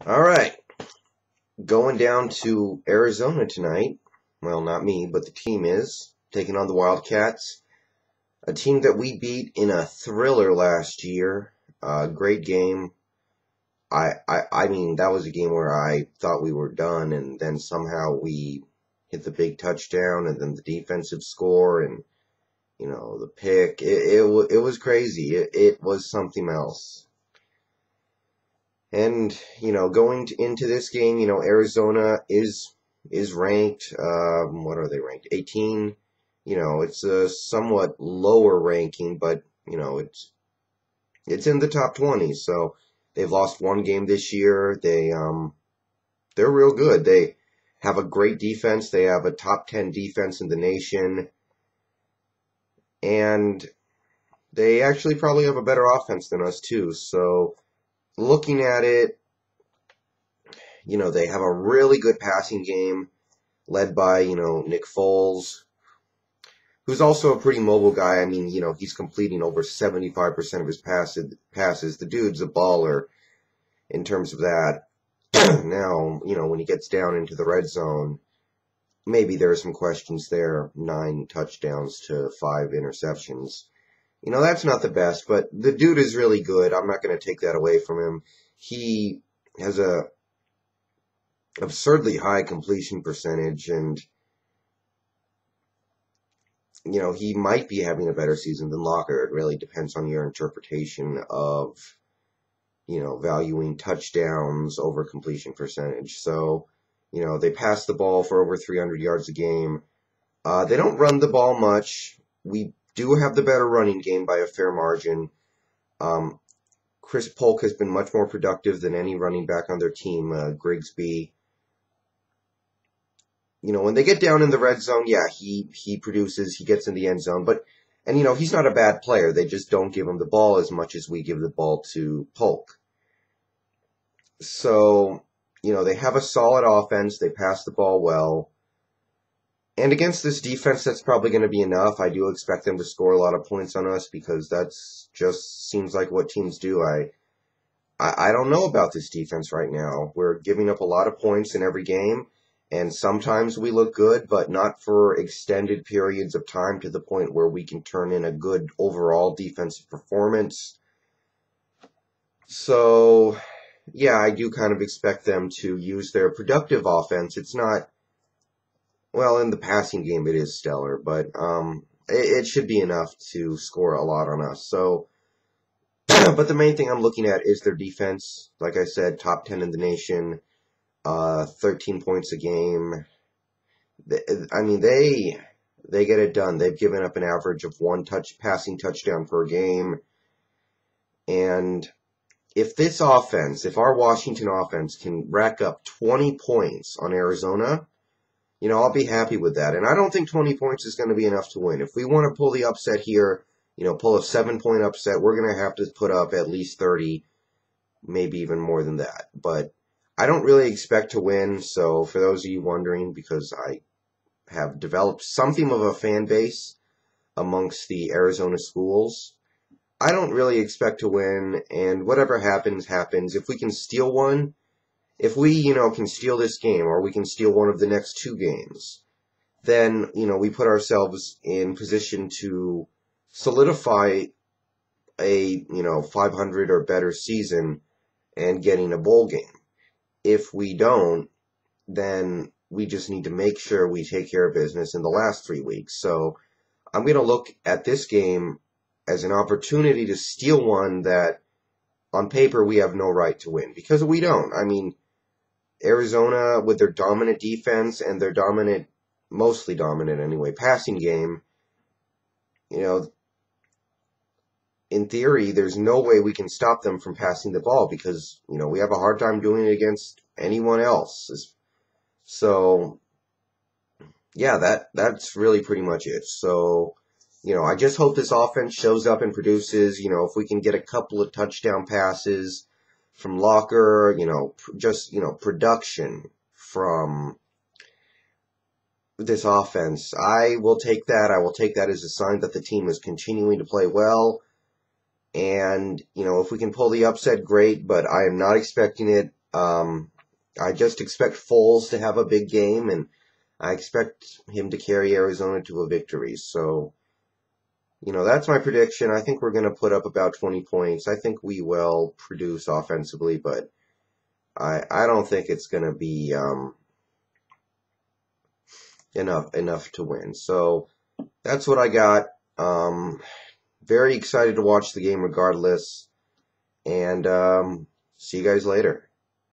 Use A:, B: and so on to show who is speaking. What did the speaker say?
A: All right, going down to Arizona tonight. Well, not me, but the team is taking on the Wildcats, a team that we beat in a thriller last year. Great game. I mean, that was a game where I thought we were done, and then somehow we hit the big touchdown, and then the defensive score, and the pick. It was crazy. It was something else. And going into this game, Arizona is ranked. What are they ranked? 18. It's a somewhat lower ranking, but it's in the top 20. So they've lost one game this year. They're real good. They have a great defense. They have a top 10 defense in the nation, and they actually probably have a better offense than us too. So looking at it, they have a really good passing game led by, Nick Foles, who's also a pretty mobile guy. I mean, he's completing over 75% of his passes. The dude's a baller in terms of that. Now, when he gets down into the red zone, maybe there are some questions there. 9 touchdowns to 5 interceptions. That's not the best, but the dude is really good. I'm not going to take that away from him. He has a absurdly high completion percentage, and he might be having a better season than Locker. It really depends on your interpretation of valuing touchdowns over completion percentage. So they pass the ball for over 300 yards a game. They don't run the ball much. We do have the better running game by a fair margin. Chris Polk has been much more productive than any running back on their team. Grigsby, when they get down in the red zone, yeah, he produces, he gets in the end zone, and he's not a bad player. They just don't give him the ball as much as we give the ball to Polk. So, they have a solid offense. They pass the ball well. And against this defense, that's probably going to be enough. I do expect them to score a lot of points on us because that's just seems like what teams do. I don't know about this defense right now. We're giving up a lot of points in every game. And sometimes we look good, but not for extended periods of time to the point where we can turn in a good overall defensive performance. So, yeah, I do kind of expect them to use their productive offense. It's not, well, in the passing game it is stellar, but it should be enough to score a lot on us. So, but the main thing I'm looking at is their defense. Like I said, top 10 in the nation. 13 points a game. I mean, they get it done. They've given up an average of 1 passing touchdown per game. And if our Washington offense can rack up 20 points on Arizona, I'll be happy with that. And I don't think 20 points is going to be enough to win. If we want to pull the upset here, pull a 7-point upset, we're going to have to put up at least 30, maybe even more than that. But I don't really expect to win, so for those of you wondering, because I have developed something of a fan base amongst the Arizona schools, I don't really expect to win, and whatever happens, happens. If we can steal one, if we, can steal this game, or we can steal one of the next 2 games, then, we put ourselves in position to solidify a, 500 or better season and getting a bowl game. If we don't, then we just need to make sure we take care of business in the last 3 weeks. So I'm going to look at this game as an opportunity to steal one that on paper we have no right to win, because we don't. I mean, Arizona, with their dominant defense and their mostly dominant anyway, passing game, in theory, there's no way we can stop them from passing the ball because, we have a hard time doing it against anyone else. So, yeah, that's really pretty much it. So, I just hope this offense shows up and produces. If we can get a couple of touchdown passes from Locker, production from this offense, I will take that. I will take that as a sign that the team is continuing to play well. And, if we can pull the upset, great, but I am not expecting it. I just expect Foles to have a big game, and I expect him to carry Arizona to a victory. So, that's my prediction. I think we're going to put up about 20 points. I think we will produce offensively, but I don't think it's going to be enough to win. So that's what I got. Very excited to watch the game regardless, and see you guys later.